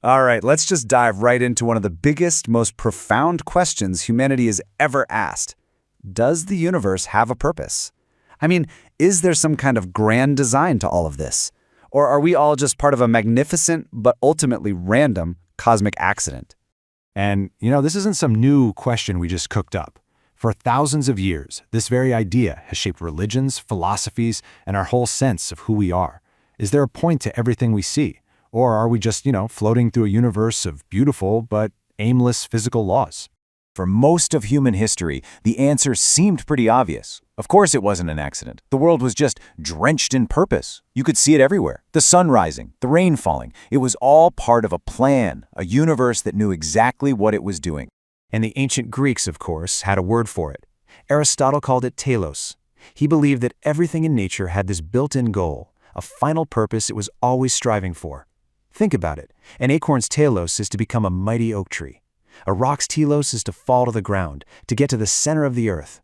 All right, let's just dive right into one of the biggest, most profound questions humanity has ever asked. Does the universe have a purpose? I mean, is there some kind of grand design to all of this? Or are we all just part of a magnificent but ultimately random cosmic accident? And, this isn't some new question we just cooked up. For thousands of years, this very idea has shaped religions, philosophies, and our whole sense of who we are. Is there a point to everything we see? Or are we just, floating through a universe of beautiful but aimless physical laws? For most of human history, the answer seemed pretty obvious. Of course it wasn't an accident. The world was just drenched in purpose. You could see it everywhere. The sun rising, the rain falling. It was all part of a plan, a universe that knew exactly what it was doing. And the ancient Greeks, of course, had a word for it. Aristotle called it telos. He believed that everything in nature had this built-in goal, a final purpose it was always striving for. Think about it. An acorn's telos is to become a mighty oak tree. A rock's telos is to fall to the ground, to get to the center of the earth.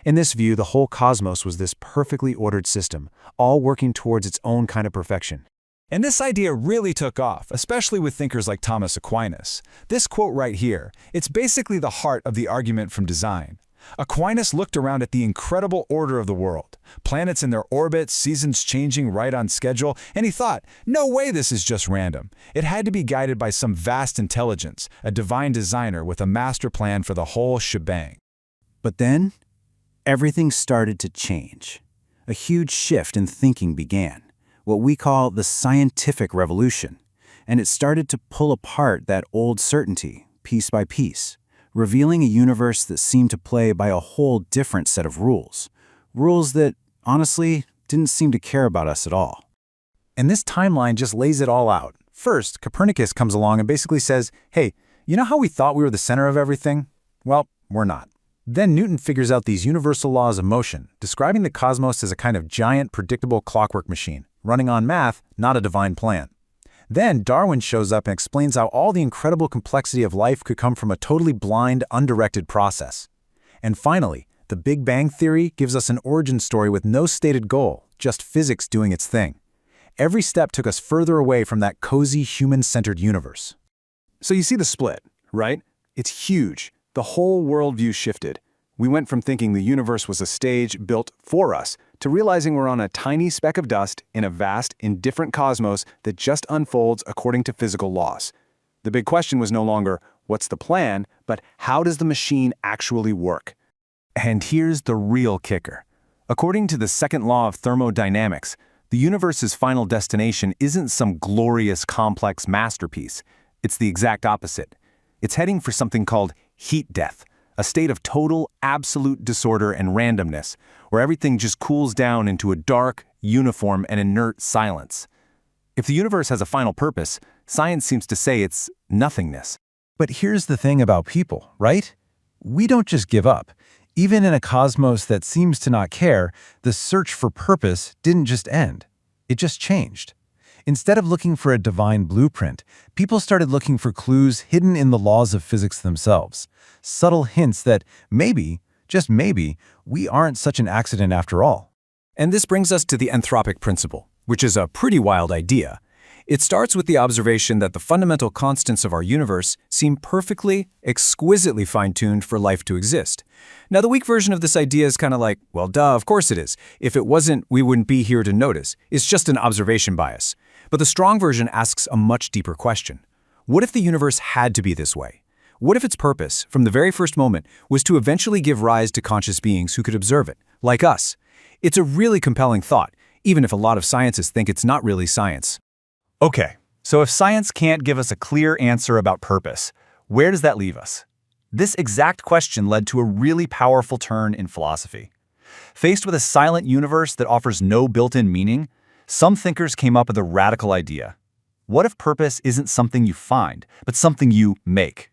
In this view, the whole cosmos was this perfectly ordered system, all working towards its own kind of perfection. And this idea really took off, especially with thinkers like Thomas Aquinas. This quote right here, it's basically the heart of the argument from design. Aquinas looked around at the incredible order of the world, planets in their orbits, seasons changing right on schedule, and he thought, no way this is just random. It had to be guided by some vast intelligence, a divine designer with a master plan for the whole shebang. But then, everything started to change. A huge shift in thinking began, what we call the scientific revolution, and it started to pull apart that old certainty, piece by piece, revealing a universe that seemed to play by a whole different set of rules. Rules that, honestly, didn't seem to care about us at all. And this timeline just lays it all out. First, Copernicus comes along and basically says, hey, you know how we thought we were the center of everything? Well, we're not. Then Newton figures out these universal laws of motion, describing the cosmos as a kind of giant, predictable clockwork machine, running on math, not a divine plan. Then Darwin shows up and explains how all the incredible complexity of life could come from a totally blind, undirected process. And finally, the Big Bang Theory gives us an origin story with no stated goal, just physics doing its thing. Every step took us further away from that cozy, human-centered universe. So you see the split, right? It's huge. The whole worldview shifted. We went from thinking the universe was a stage built for us to realizing we're on a tiny speck of dust in a vast, indifferent cosmos that just unfolds according to physical laws. The big question was no longer, what's the plan, but how does the machine actually work? And here's the real kicker. According to the Second Law of Thermodynamics, the universe's final destination isn't some glorious, complex masterpiece. It's the exact opposite. It's heading for something called heat death, a state of total, absolute disorder and randomness, where everything just cools down into a dark, uniform, and inert silence. If the universe has a final purpose, science seems to say it's nothingness. But here's the thing about people, right? We don't just give up. Even in a cosmos that seems to not care, the search for purpose didn't just end. It just changed. Instead of looking for a divine blueprint, people started looking for clues hidden in the laws of physics themselves, subtle hints that maybe, just maybe, we aren't such an accident after all. And this brings us to the Anthropic Principle, which is a pretty wild idea. It starts with the observation that the fundamental constants of our universe seem perfectly, exquisitely fine-tuned for life to exist. Now, the weak version of this idea is kind of like, well, duh, of course it is. If it wasn't, we wouldn't be here to notice. It's just an observation bias. But the strong version asks a much deeper question. What if the universe had to be this way? What if its purpose, from the very first moment, was to eventually give rise to conscious beings who could observe it, like us? It's a really compelling thought, even if a lot of scientists think it's not really science. Okay, so if science can't give us a clear answer about purpose, where does that leave us? This exact question led to a really powerful turn in philosophy. Faced with a silent universe that offers no built-in meaning, some thinkers came up with a radical idea. What if purpose isn't something you find, but something you make?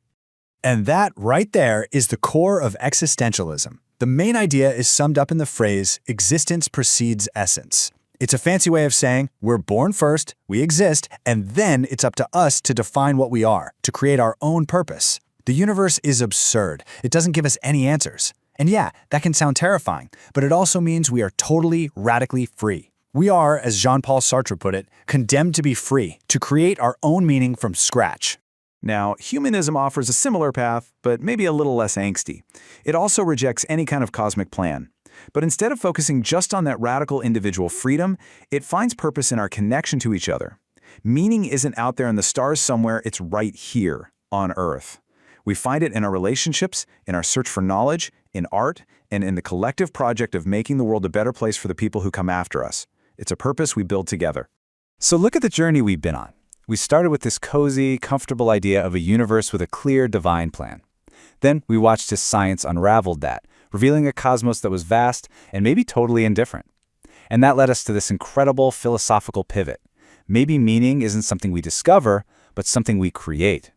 And that right there is the core of existentialism. The main idea is summed up in the phrase, existence precedes essence. It's a fancy way of saying we're born first, we exist, and then it's up to us to define what we are, to create our own purpose. The universe is absurd. It doesn't give us any answers. And yeah, that can sound terrifying, but it also means we are totally, radically free. We are, as Jean-Paul Sartre put it, condemned to be free, to create our own meaning from scratch. Now, humanism offers a similar path, but maybe a little less angsty. It also rejects any kind of cosmic plan. But instead of focusing just on that radical individual freedom, it finds purpose in our connection to each other. Meaning isn't out there in the stars somewhere, it's right here, on Earth. We find it in our relationships, in our search for knowledge, in art, and in the collective project of making the world a better place for the people who come after us. It's a purpose we build together. So look at the journey we've been on. We started with this cozy, comfortable idea of a universe with a clear divine plan. Then we watched as science unraveled that, revealing a cosmos that was vast and maybe totally indifferent. And that led us to this incredible philosophical pivot. Maybe meaning isn't something we discover, but something we create.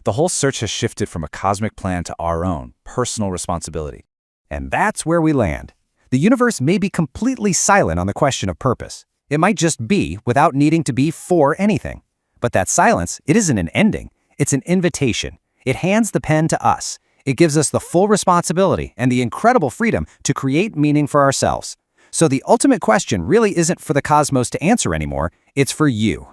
The whole search has shifted from a cosmic plan to our own, personal responsibility. And that's where we land. The universe may be completely silent on the question of purpose. It might just be without needing to be for anything. But that silence, it isn't an ending. It's an invitation. It hands the pen to us. It gives us the full responsibility and the incredible freedom to create meaning for ourselves. So the ultimate question really isn't for the cosmos to answer anymore. It's for you.